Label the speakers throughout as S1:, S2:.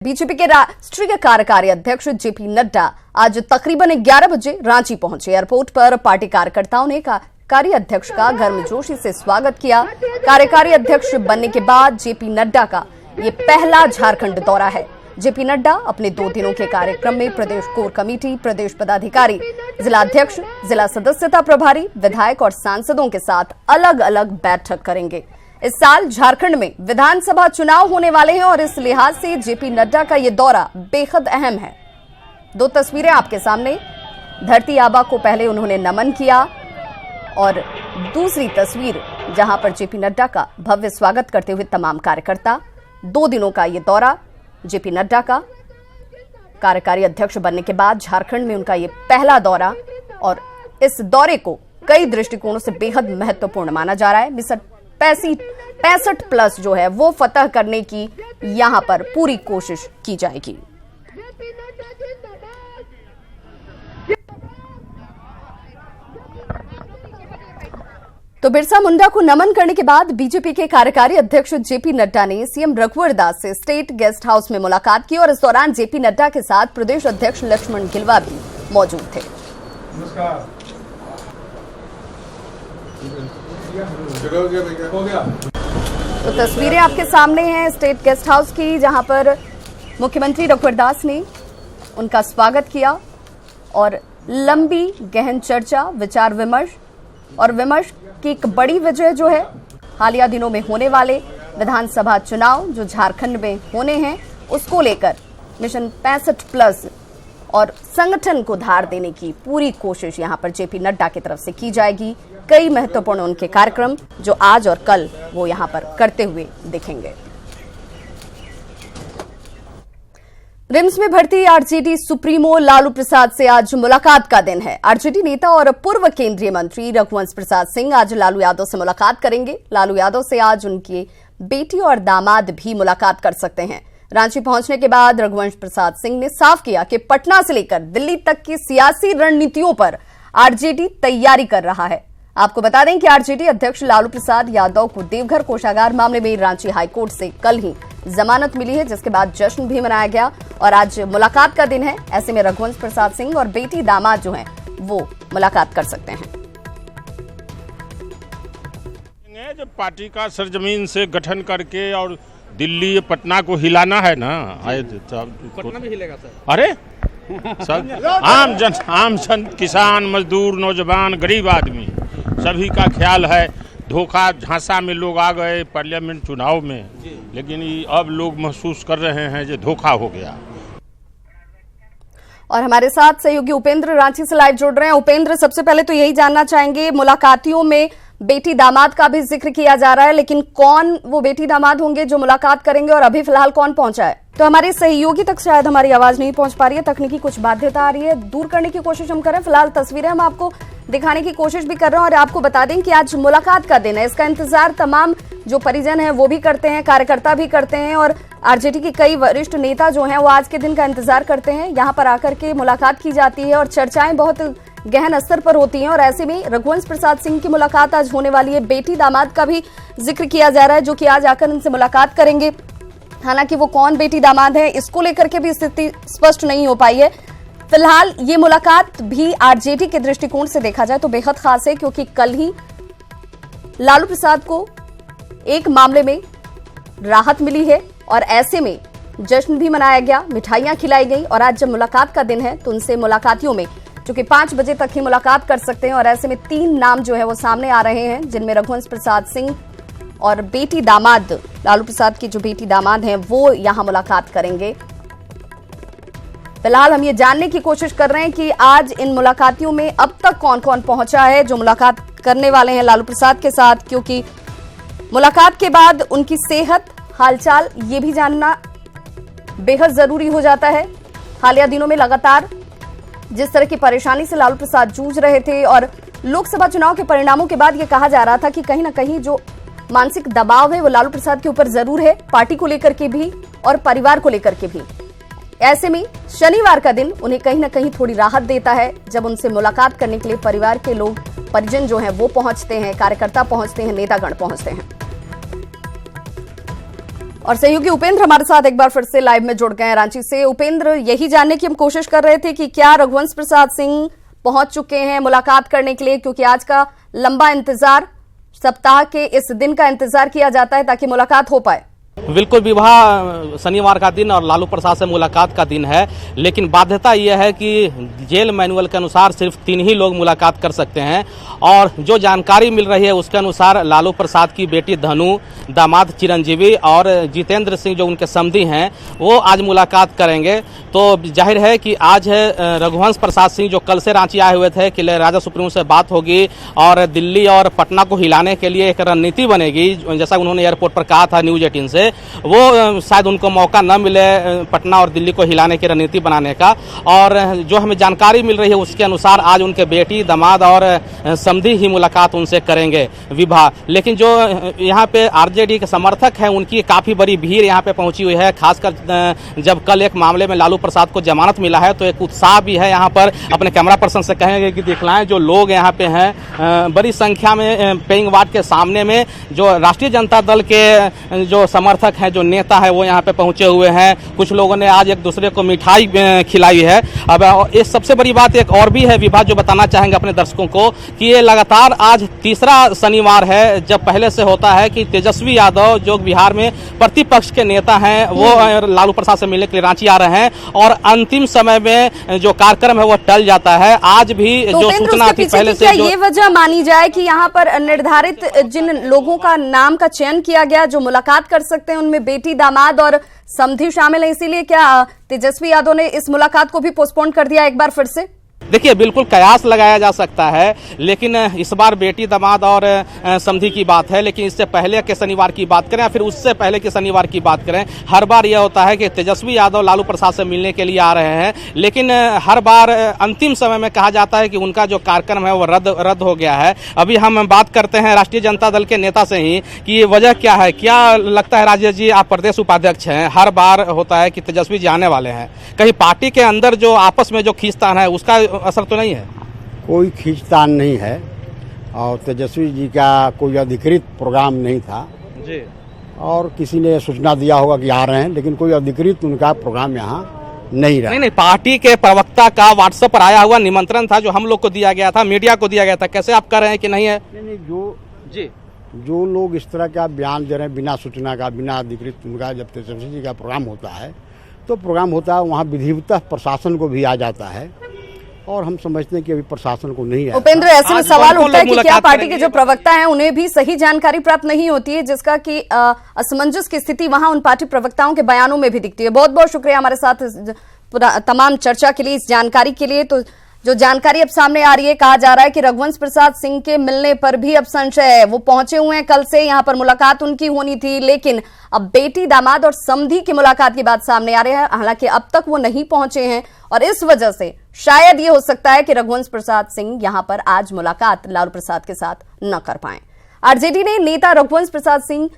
S1: BJP के राष्ट्रीय कार्यकारी अध्यक्ष जेपी नड्डा आज तकरीबन 11 बजे रांची पहुंचे। एयरपोर्ट पर पार्टी कार्यकर्ताओं ने कार्यकारी अध्यक्ष का गर्मजोशी से स्वागत किया। कार्यकारी अध्यक्ष बनने के बाद जेपी नड्डा का ये पहला झारखंड दौरा है। जेपी नड्डा अपने 2 दिनों के कार्यक्रम में प्रदेश कोर कमेटी, प्रदेश पदाधिकारी, जिला अध्यक्ष, जिला सदस्यता प्रभारी, विधायक और सांसदों के साथ अलग अलग बैठक करेंगे। इस साल झारखंड में विधानसभा चुनाव होने वाले हैं और इस लिहाज से जेपी नड्डा का ये दौरा बेहद अहम है। 2 तस्वीरें आपके सामने। धरती आबा को पहले उन्होंने नमन किया और दूसरी तस्वीर जहां पर जेपी नड्डा का भव्य स्वागत करते हुए तमाम कार्यकर्ता। 2 दिनों का ये दौरा जेपी नड्डा का कार्यकारी अध्यक्ष बनने के बाद झारखंड में उनका ये पहला दौरा, और इस दौरे को कई दृष्टिकोणों से बेहद महत्वपूर्ण माना जा रहा है। मिशन 65+ जो है वो फतह करने की यहां पर पूरी कोशिश की जाएगी। तो बिरसा मुंडा को नमन करने के बाद बीजेपी के कार्यकारी अध्यक्ष जेपी नड्डा ने सीएम रघुवर दास से स्टेट गेस्ट हाउस में मुलाकात की और इस दौरान जेपी नड्डा के साथ प्रदेश अध्यक्ष लक्ष्मण गिलुवा भी मौजूद थे। नमस्कार। तो तस्वीरें आपके सामने हैं स्टेट गेस्ट हाउस की, जहां पर मुख्यमंत्री रघुवर दास ने उनका स्वागत किया और लंबी गहन चर्चा, विचार विमर्श और विमर्श की एक बड़ी वजह जो है हालिया दिनों में होने वाले विधानसभा चुनाव जो झारखंड में होने हैं उसको लेकर मिशन 65+ और संगठन को धार देने की पूरी कोशिश यहां पर जेपी नड्डा की तरफ से की जाएगी। कई महत्वपूर्ण उनके कार्यक्रम जो आज और कल वो यहां पर करते हुए दिखेंगे। रिम्स में भर्ती आरजेडी सुप्रीमो लालू प्रसाद से आज मुलाकात का दिन है। आरजेडी नेता और पूर्व केंद्रीय मंत्री रघुवंश प्रसाद सिंह आज लालू यादव से मुलाकात करेंगे। लालू यादव से आज उनकी बेटी और दामाद भी मुलाकात कर सकते हैं। रांची पहुंचने के बाद रघुवंश प्रसाद सिंह ने साफ किया कि पटना से लेकर दिल्ली तक की सियासी रणनीतियों पर आरजेडी तैयारी कर रहा है। आपको बता दें कि आरजेडी अध्यक्ष लालू प्रसाद यादव को देवघर कोषागार मामले में रांची हाईकोर्ट से कल ही जमानत मिली है, जिसके बाद जश्न भी मनाया गया और आज मुलाकात का दिन है। ऐसे में रघुवंश प्रसाद सिंह और बेटी दामाद जो हैं वो मुलाकात कर सकते हैं।
S2: जब पार्टी का सरजमीन से गठन करके और दिल्ली पटना को हिलाना है ना,
S3: पटना में हिलेगा सर।
S2: अरे सब आम जन, किसान, मजदूर, नौजवान, गरीब आदमी सभी का ख्याल है। धोखा झांसा में लोग आ गए पार्लियामेंट चुनाव में, लेकिन अब लोग महसूस कर रहे हैं जो धोखा हो गया।
S1: और हमारे साथ सहयोगी उपेंद्र रांची से लाइव जुड़ रहे हैं। उपेंद्र, सबसे पहले तो यही जानना चाहेंगे, मुलाकातियों में बेटी दामाद का भी जिक्र किया जा रहा है, लेकिन कौन वो बेटी दामाद होंगे जो मुलाकात करेंगे और अभी फिलहाल कौन पहुंचा है? तो हमारे सहयोगी तक शायद हमारी आवाज नहीं पहुंच पा रही है, तकनीकी कुछ बाध्यता आ रही है, दूर करने की कोशिश हम करें। फिलहाल तस्वीरें हम आपको दिखाने की कोशिश भी कर रहे हैं और आपको बता दें कि आज मुलाकात का दिन है। इसका इंतजार तमाम जो परिजन है वो भी करते हैं, कार्यकर्ता भी करते हैं और आरजेडी के कई वरिष्ठ नेता जो हैं वो आज के दिन का इंतजार करते हैं। यहाँ पर आकर के मुलाकात की जाती है और चर्चाएं बहुत गहन स्तर पर होती हैं और ऐसे में रघुवंश प्रसाद सिंह की मुलाकात आज होने वाली है। बेटी दामाद का भी जिक्र किया जा रहा है जो कि आज आकर उनसे मुलाकात करेंगे। हालांकि वो कौन बेटी दामाद है इसको लेकर के भी स्थिति स्पष्ट नहीं हो पाई है। फिलहाल ये मुलाकात भी आरजेडी के दृष्टिकोण से देखा जाए तो बेहद खास है, क्योंकि कल ही लालू प्रसाद को एक मामले में राहत मिली है और ऐसे में जश्न भी मनाया गया, मिठाइयां खिलाई गई और आज जब मुलाकात का दिन है तो उनसे मुलाकातियों में चूंकि 5 बजे तक ही मुलाकात कर सकते हैं और ऐसे में 3 नाम जो है वो सामने आ रहे हैं, जिनमें रघुवंश प्रसाद सिंह और बेटी दामाद, लालू प्रसाद की जो बेटी दामाद हैं वो यहां मुलाकात करेंगे। फिलहाल हम ये जानने की कोशिश कर रहे हैं कि आज इन मुलाकातियों में अब तक कौन कौन पहुंचा है जो मुलाकात करने वाले हैं लालू प्रसाद के साथ, क्योंकि मुलाकात के बाद उनकी सेहत, हालचाल ये भी जानना बेहद जरूरी हो जाता है। हालिया दिनों में लगातार जिस तरह की परेशानी से लालू प्रसाद जूझ रहे थे और लोकसभा चुनाव के परिणामों के बाद ये कहा जा रहा था कि कहीं ना कहीं जो मानसिक दबाव है वो लालू प्रसाद के ऊपर जरूर है, पार्टी को लेकर के भी और परिवार को लेकर के भी। ऐसे में शनिवार का दिन उन्हें कहीं ना कहीं थोड़ी राहत देता है जब उनसे मुलाकात करने के लिए परिवार के लोग, परिजन जो हैं वो पहुंचते हैं, कार्यकर्ता पहुंचते हैं, नेतागण पहुंचते हैं। और सहयोगी उपेंद्र हमारे साथ एक बार फिर से लाइव में जुड़ गए हैं रांची से। उपेंद्र, यही जानने की हम कोशिश कर रहे थे कि क्या रघुवंश प्रसाद सिंह पहुंच चुके हैं मुलाकात करने के लिए, क्योंकि आज का लंबा इंतजार, सप्ताह के इस दिन का इंतजार किया जाता है ताकि मुलाकात हो पाए।
S3: बिल्कुल, विवाह शनिवार का दिन और लालू प्रसाद से मुलाकात का दिन है, लेकिन बाध्यता यह है कि जेल मैनुअल के अनुसार सिर्फ 3 ही लोग मुलाकात कर सकते हैं। और जो जानकारी मिल रही है उसके अनुसार लालू प्रसाद की बेटी धनु, दामाद चिरंजीवी और जितेंद्र सिंह जो उनके समधी हैं वो आज मुलाकात करेंगे। तो जाहिर है कि आज है रघुवंश प्रसाद सिंह जो कल से रांची आए हुए थे कि राजा सुप्रीमो से बात होगी और दिल्ली और पटना को हिलाने के लिए एक रणनीति बनेगी, जैसा उन्होंने एयरपोर्ट पर कहा था न्यूज 18 से। वो शायद उनको मौका न मिले पटना और दिल्ली को हिलाने की रणनीति बनाने का। और जो हमें जानकारी मिल रही है उसके अनुसार आज उनके बेटी, दामाद और समधी ही मुलाकात उनसे करेंगे विवाह। लेकिन जो यहाँ पे आरजेडी के समर्थक हैं उनकी काफी बड़ी भीड़ यहाँ पे पहुंची हुई है, खासकर जब कल एक मामले में लालू प्रसाद को जमानत मिला है तो एक उत्साह भी है यहाँ पर। अपने कैमरा पर्सन से कहेंगे कि दिखलाएं जो लोग यहाँ पे हैं बड़ी संख्या में पेइंग वार्ड के सामने में जो राष्ट्रीय जनता दल के जो समर्थक हैं, जो नेता है वो यहाँ पे पहुंचे हुए हैं। कुछ लोगों ने आज एक दूसरे को मिठाई खिलाई है। अब ये सबसे बड़ी बात एक और भी है विभा, जो बताना चाहेंगे अपने दर्शकों को कि ये लगातार आज तीसरा शनिवार है जब पहले से होता है कि तेजस्वी यादव जो बिहार में प्रतिपक्ष के नेता हैं वो लालू प्रसाद से मिलने के लिए रांची आ रहे हैं और अंतिम समय में जो कार्यक्रम है वो टल जाता है। आज भी
S1: तो
S3: जो सूचना थी पहले से,
S1: ये वजह मानी जाए कि यहाँ पर निर्धारित जिन लोगों का नाम का चयन किया गया जो मुलाकात कर सकते हैं उनमें बेटी, दामाद और समधी शामिल है, इसीलिए क्या तेजस्वी यादव ने इस मुलाकात को भी पोस्टपोन कर दिया एक बार फिर से?
S3: देखिए, बिल्कुल कयास लगाया जा सकता है, लेकिन इस बार बेटी, दामाद और समधी की बात है। लेकिन इससे पहले के शनिवार की बात करें या फिर उससे पहले के शनिवार की बात करें, हर बार यह होता है कि तेजस्वी यादव लालू प्रसाद से मिलने के लिए आ रहे हैं, लेकिन हर बार अंतिम समय में कहा जाता है कि उनका जो कार्यक्रम है वो रद्द हो गया है। अभी हम बात करते हैं राष्ट्रीय जनता दल के नेता से ही कि ये वजह क्या है। क्या लगता है राजेश जी, आप प्रदेश उपाध्यक्ष हैं, हर बार होता है कि तेजस्वी जी आने वाले हैं, कहीं पार्टी के अंदर जो आपस में जो खींचतान है उसका असर तो नहीं है?
S4: कोई खींचतान नहीं है और तेजस्वी जी का कोई अधिकृत प्रोग्राम नहीं था
S3: जी।
S4: और किसी ने सूचना दिया होगा कि आ रहे हैं, लेकिन कोई अधिकृत उनका प्रोग्राम यहाँ नहीं रहा।
S3: नहीं, पार्टी के प्रवक्ता का व्हाट्सएप पर आया हुआ निमंत्रण था जो हम लोग को दिया गया था, मीडिया को दिया गया था। कैसे आप कह रहे हैं कि नहीं है?
S4: नहीं,
S3: जी,
S4: जो लोग इस तरह का बयान दे रहे हैं बिना सूचना का, बिना अधिकृत उनका, जब तेजस्वी जी का प्रोग्राम होता है तो प्रोग्राम होता है वहाँ विधिवतः प्रशासन को भी आ जाता है और हम समझते हैं कि अभी प्रशासन को नहीं है।
S1: उपेंद्र, ऐसे में सवाल उठता है कि क्या पार्टी के जो प्रवक्ता हैं उन्हें भी सही जानकारी प्राप्त नहीं होती है, जिसका कि असमंजस की स्थिति वहां उन पार्टी प्रवक्ताओं के बयानों में भी दिखती है। बहुत बहुत शुक्रिया हमारे साथ तमाम चर्चा के लिए, इस जानकारी के लिए। तो जो जानकारी अब सामने आ रही है, कहा जा रहा है कि रघुवंश प्रसाद सिंह के मिलने पर भी अब संशय है। वो पहुंचे हुए हैं कल से, यहाँ पर मुलाकात उनकी होनी थी, लेकिन अब बेटी, दामाद और समधी की मुलाकात की बात सामने आ रही है। हालांकि अब तक वो नहीं पहुंचे हैं और इस वजह से शायद ये हो सकता है कि रघुवंश प्रसाद सिंह यहां पर आज मुलाकात लालू प्रसाद के साथ न कर पाए। आरजेडी ने नेता रघुवंश प्रसाद सिंह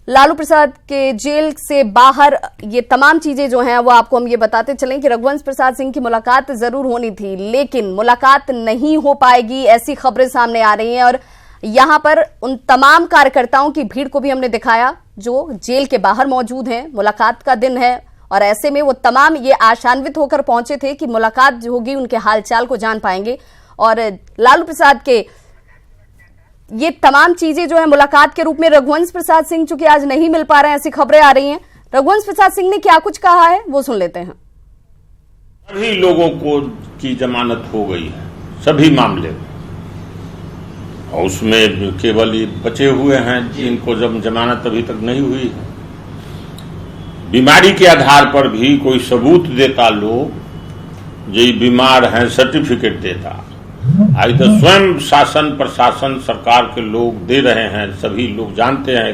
S1: लालू प्रसाद के जेल से बाहर, ये तमाम चीजें जो हैं वो आपको हम ये बताते चलें कि रघुवंश प्रसाद सिंह की मुलाकात जरूर होनी थी, लेकिन मुलाकात नहीं हो पाएगी, ऐसी खबरें सामने आ रही हैं। और यहां पर उन तमाम कार्यकर्ताओं की भीड़ को भी हमने दिखाया जो जेल के बाहर मौजूद हैं। मुलाकात का दिन है और ऐसे में वो तमाम ये आशान्वित होकर पहुंचे थे कि मुलाकात जो होगी उनके हालचाल को जान पाएंगे। और लालू प्रसाद के ये तमाम चीजें जो है मुलाकात के रूप में रघुवंश प्रसाद सिंह चूंकि आज नहीं मिल पा रहे हैं, ऐसी खबरें आ रही हैं। रघुवंश प्रसाद सिंह ने क्या कुछ कहा है वो सुन लेते हैं।
S2: सभी लोगों को की जमानत हो गई है, सभी मामले में, और उसमें केवल ये बचे हुए हैं जिनको जब जमानत अभी तक नहीं हुई है। बीमारी के आधार पर भी कोई सबूत देता, लोग जो बीमार हैं सर्टिफिकेट देता, आज तो स्वयं शासन, प्रशासन, सरकार के लोग दे रहे हैं। सभी लोग जानते हैं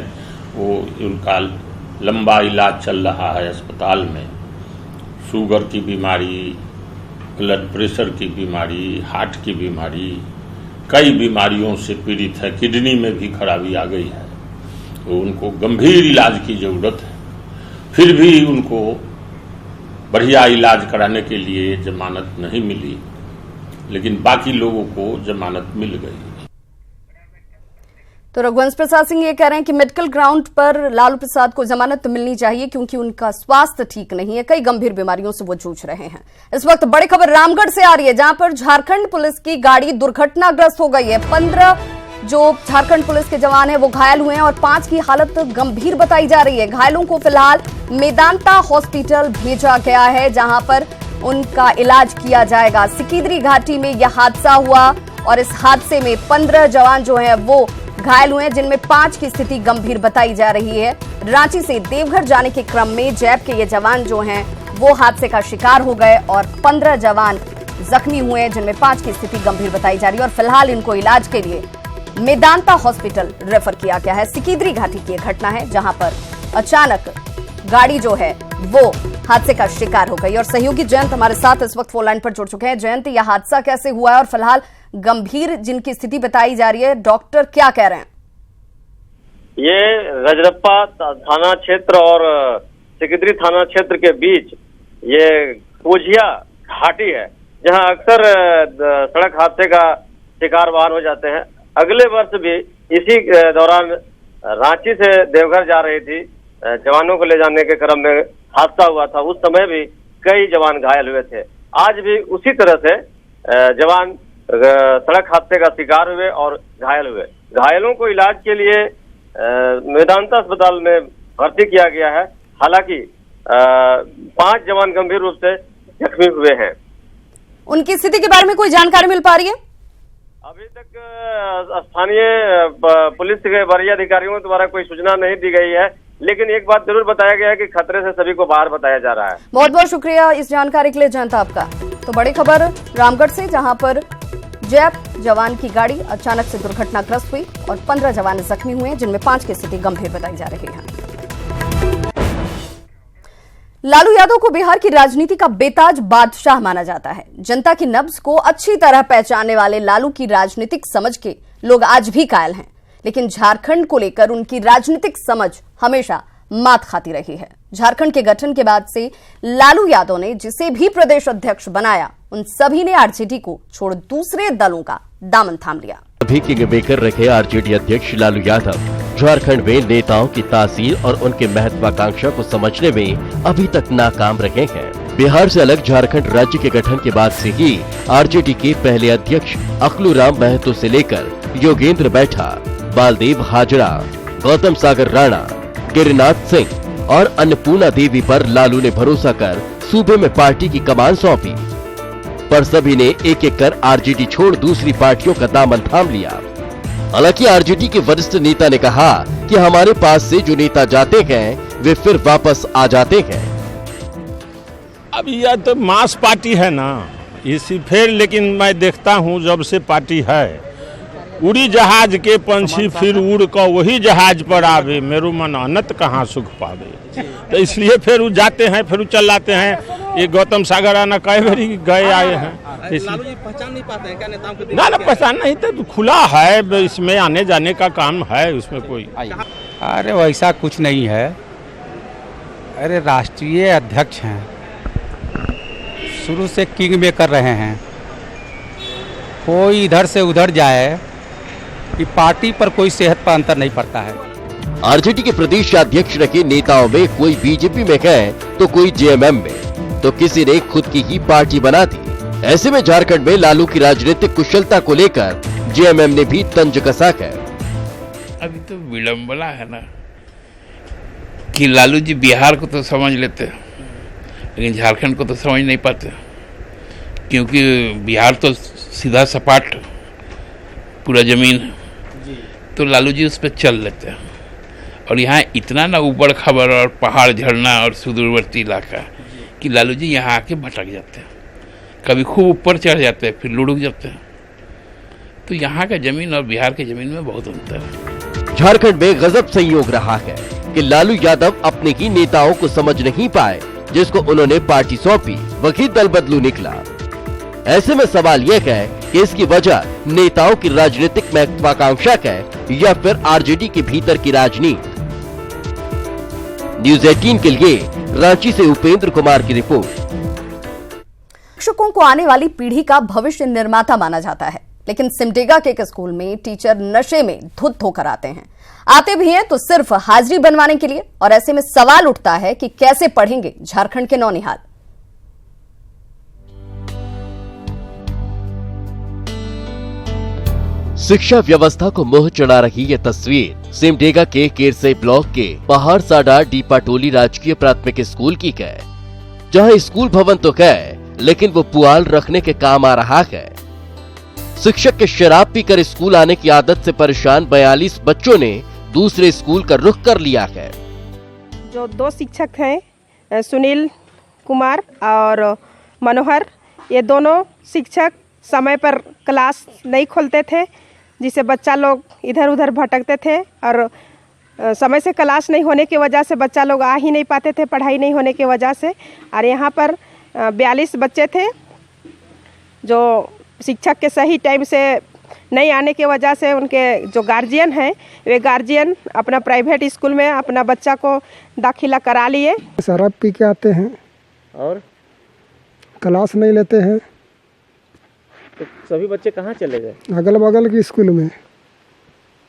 S2: वो उनका लंबा इलाज चल रहा है अस्पताल में। शुगर की बीमारी, ब्लड प्रेशर की बीमारी, हार्ट की बीमारी, कई बीमारियों से पीड़ित है। किडनी में भी खराबी आ गई है, तो उनको गंभीर इलाज की जरूरत है। फिर भी उनको बढ़िया इलाज कराने के लिए जमानत नहीं मिली, लेकिन बाकी लोगों को जमानत मिल गई।
S1: तो रघुवंश प्रसाद सिंह ये कह रहे हैं कि मेडिकल ग्राउंड पर लालू प्रसाद को जमानत मिलनी चाहिए क्योंकि उनका स्वास्थ्य ठीक नहीं है, कई गंभीर बीमारियों से वो जूझ रहे हैं। इस वक्त बड़ी खबर रामगढ़ से आ रही है, जहां पर झारखंड पुलिस की गाड़ी दुर्घटनाग्रस्त हो गई है। 15 जो झारखंड पुलिस के जवान हैं वो घायल हुए हैं और 5 की हालत गंभीर बताई जा रही है। घायलों को फिलहाल मेदांता हॉस्पिटल भेजा गया है, जहां पर उनका इलाज किया जाएगा। सिकिदरी घाटी में यह हादसा हुआ और इस हादसे में 15 जवान जो हैं वो घायल हुए हैं, जिनमें 5 की स्थिति गंभीर बताई जा रही है। रांची से देवघर जाने के क्रम में जैप के ये जवान जो हैं वो हादसे का शिकार हो गए और 15 जवान जख्मी हुए हैं, जिनमें 5 की स्थिति गंभीर बताई जा रही है और फिलहाल इनको इलाज के लिए मेदांता हॉस्पिटल रेफर किया गया है। सिकिदरी घाटी की घटना है, जहां पर अचानक गाड़ी जो है वो हादसे का शिकार हो गई। और सहयोगी जयंत हमारे साथ इस वक्त फोन लाइन पर जुड़ चुके हैं। जयंत, यह हादसा कैसे हुआ है और फिलहाल गंभीर जिनकी स्थिति बताई जा रही है, डॉक्टर क्या कह रहे हैं?
S5: ये रजरप्पा थाना क्षेत्र और सिकिदरी थाना क्षेत्र के बीच ये कोझिया घाटी है, जहां अक्सर सड़क हादसे का शिकार वाहन हो जाते हैं। अगले वर्ष भी इसी दौरान रांची से देवघर जा रही थी, जवानों को ले जाने के क्रम में हादसा हुआ था। उस समय भी कई जवान घायल हुए थे। आज भी उसी तरह से जवान सड़क हादसे का शिकार हुए और घायल हुए। घायलों को इलाज के लिए मेदांता अस्पताल में भर्ती किया गया है। हालांकि 5 जवान गंभीर रूप से जख्मी हुए हैं।
S1: उनकी स्थिति के बारे में कोई जानकारी मिल पा रही है?
S5: अभी तक स्थानीय पुलिस के वरीय अधिकारियों द्वारा कोई सूचना नहीं दी गई है, लेकिन एक बात जरूर बताया गया है कि खतरे से सभी को बाहर बताया जा रहा है।
S1: बहुत बहुत शुक्रिया इस जानकारी के लिए जयंत आपका। तो बड़ी खबर रामगढ़ से, जहां पर जैप जवान की गाड़ी अचानक से दुर्घटनाग्रस्त हुई और 15 जवान जख्मी हुए, जिनमें 5 की स्थिति गंभीर बताई जा रही है। लालू यादव को बिहार की राजनीति का बेताज बादशाह माना जाता है। जनता की नब्ज को अच्छी तरह पहचानने वाले लालू की राजनीतिक समझ के लोग आज भी कायल हैं, लेकिन झारखंड को लेकर उनकी राजनीतिक समझ हमेशा मात खाती रही है। झारखंड के गठन के बाद से लालू यादव ने जिसे भी प्रदेश अध्यक्ष बनाया, उन सभी ने आरजेडी को छोड़ दूसरे दलों का दामन थाम लिया।
S6: अभी किंग मेकर रखे आरजेडी अध्यक्ष लालू यादव झारखंड में नेताओं की तासीर और उनके महत्वाकांक्षा को समझने में अभी तक नाकाम रहे हैं। बिहार से अलग झारखंड राज्य के गठन के बाद से ही आरजेडी के पहले अध्यक्ष अकलूराम महतो से लेकर योगेंद्र बैठा, बालदेव हाजरा, गौतम सागर राणा, गिरिनाथ सिंह और अन्नपूर्णा देवी पर लालू ने भरोसा कर सूबे में पार्टी की कमान सौंपी, पर सभी ने एक एक कर आरजेडी छोड़ दूसरी पार्टियों का दामन थाम लिया। हालांकि आरजेडी के वरिष्ठ नेता ने कहा कि हमारे पास से जो नेता जाते हैं वे फिर वापस आ जाते हैं।
S2: अब यह तो मास पार्टी है ना, इसी फिर लेकिन मैं देखता हूँ जब से पार्टी है, उड़ी जहाज के पंछी फिर उड़ कर वही जहाज पर आवे, मेरो मन अनंत कहाँ सुख पावे। तो इसलिए फिर वो जाते हैं, फिर वो चल आते हैं। ये गौतम सागर आना कई बार गए आए हैं।
S3: लालू जी पहचान नहीं पाते हैं क्या नेताओं को?
S2: ना पहचान नहीं, तो खुला है, इसमें आने जाने का काम है, उसमें कोई।
S7: अरे वैसा कुछ नहीं है। अरे राष्ट्रीय अध्यक्ष हैं, शुरू से किंग मेकर रहे हैं। कोई इधर से उधर जाए कि पार्टी पर कोई सेहत पर अंतर नहीं पड़ता है।
S6: आरजेडी के प्रदेश अध्यक्ष रखे नेताओं में कोई बीजेपी में गए तो कोई जेएमएम में, तो किसी ने खुद की ही पार्टी बना दी। ऐसे में झारखंड में लालू की राजनीतिक कुशलता को लेकर जेएमएम ने भी तंज कसा है।
S8: अभी तो विडम्बना है ना कि लालू जी बिहार को तो समझ लेते हैं, लेकिन झारखंड को तो समझ नहीं पाते, क्योंकि बिहार तो सीधा सपाट पूरा जमीन है, तो लालू जी उस पर चल लेते हैं। और यहाँ इतना ना ऊबड़ खाबड़ और पहाड़ झरना और सुदूरवर्ती इलाका कि लालू जी यहाँ आके भटक जाते हैं, कभी खूब ऊपर चढ़ जाते हैं फिर लुढ़क जाते हैं। तो यहाँ का जमीन और बिहार के जमीन में बहुत अंतर है।
S6: झारखंड में गजब संयोग रहा है कि लालू यादव अपने ही नेताओं को समझ नहीं पाए, जिसको उन्होंने पार्टी सौंपी वही दल बदलू निकला। ऐसे में सवाल यह है कि इसकी वजह नेताओं की राजनीतिक महत्वाकांक्षा है या फिर आरजेडी के भीतर की राजनीति। न्यूज़ 18 के लिए रांची से उपेंद्र कुमार की रिपोर्ट।
S1: शिक्षकों को आने वाली पीढ़ी का भविष्य निर्माता माना जाता है। लेकिन सिमडेगा के एक स्कूल में टीचर नशे में धुत होकर आते हैं। आते भी हैं तो सिर्फ हाजिरी बनवाने के लिए, और ऐसे में सवाल उठता है कि कैसे पढ़ेंगे झारखंड के नौनिहाल।
S6: शिक्षा व्यवस्था को मोह चढ़ा रही ये तस्वीर सिमडेगा के केरसे ब्लॉक के पहाड़ साडा डीपाटोली राजकीय प्राथमिक स्कूल की है, जहां स्कूल भवन तो है लेकिन वो पुआल रखने के काम आ रहा है। शिक्षक के शराब पीकर स्कूल आने की आदत से परेशान 42 बच्चों ने दूसरे स्कूल का रुख कर लिया है।
S9: जो 2 शिक्षक हैं, सुनील कुमार और मनोहर, ये दोनों शिक्षक समय पर क्लास नहीं खोलते थे, जिससे बच्चा लोग इधर उधर भटकते थे, और समय से क्लास नहीं होने की वजह से बच्चा लोग आ ही नहीं पाते थे, पढ़ाई नहीं होने की वजह से। और यहाँ पर 42 बच्चे थे जो शिक्षक के सही टाइम से नहीं आने की वजह से उनके जो गार्जियन हैं, वे गार्जियन अपना प्राइवेट स्कूल में अपना बच्चा को दाखिला करा लिए।
S10: शराब पी के आते हैं
S3: और
S10: क्लास नहीं लेते हैं।
S3: तो सभी बच्चे कहाँ चले गए?
S10: अगल बगल के स्कूल में।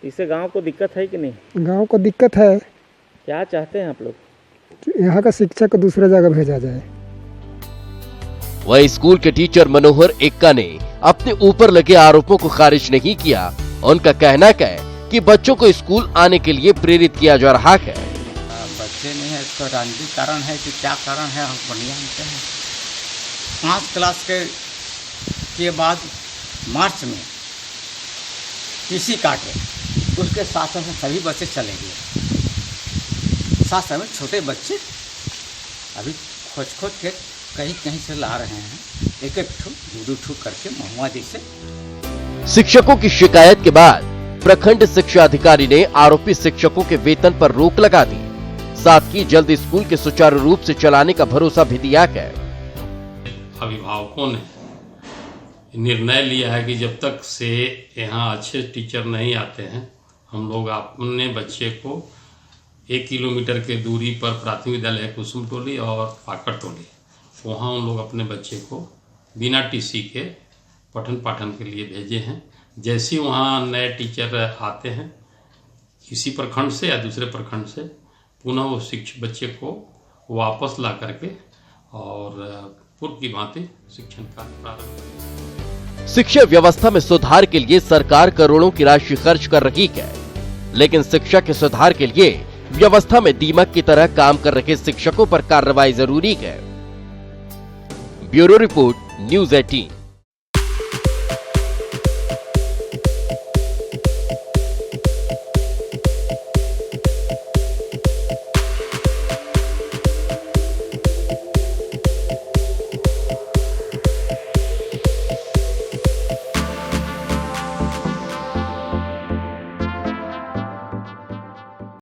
S3: इससे गांव को दिक्कत है कि नहीं?
S10: गांव को दिक्कत है।
S3: क्या चाहते हैं आप लोग?
S10: यहाँ का शिक्षक को दूसरे जगह भेजा जाए।
S6: वही स्कूल के टीचर मनोहर एक्का ने अपने ऊपर लगे आरोपों को खारिज नहीं किया। उनका कहना है कि बच्चों को स्कूल आने के लिए प्रेरित किया जा रहा है।
S11: बच्चे नहीं है, इसका राजनीतिक कारण है कि क्या कारण है, हम बढ़िया जानते हैं। 5 क्लास के बाद मार्च में टीसी काटे, उसके साथ में सभी बच्चे चले गए। साथ में छोटे बच्चे अभी खोज के कहीं से ला रहे हैं, एक ठू 2 ठू करके महुआदी से।
S6: शिक्षकों की शिकायत के बाद प्रखंड शिक्षा अधिकारी ने आरोपी शिक्षकों के वेतन पर रोक लगा दी, साथ ही जल्द स्कूल के सुचारू रूप से चलाने का भरोसा भी दिया है।
S12: अभिभावकों ने निर्णय लिया है कि जब तक से यहाँ अच्छे टीचर नहीं आते हैं, हम लोग अपने बच्चे को 1 किलोमीटर के दूरी पर प्राथमिक विद्यालय है कुसुम टोली और पाकड़ टोली, वहाँ उन लोग अपने बच्चे को बिना टीसी के पठन पाठन के लिए भेजे हैं। जैसे ही वहाँ नए टीचर आते हैं किसी प्रखंड से या दूसरे प्रखंड से, पुनः वो बच्चे को वापस ला करके और पूर्व की भांति शिक्षण कार्य प्रारंभ करें।
S6: शिक्षा व्यवस्था में सुधार के लिए सरकार करोड़ों की राशि खर्च कर रही है, लेकिन शिक्षा के सुधार के लिए व्यवस्था में दीमक की तरह काम कर रहे शिक्षकों पर कार्रवाई जरूरी है। Bureau report, news 18।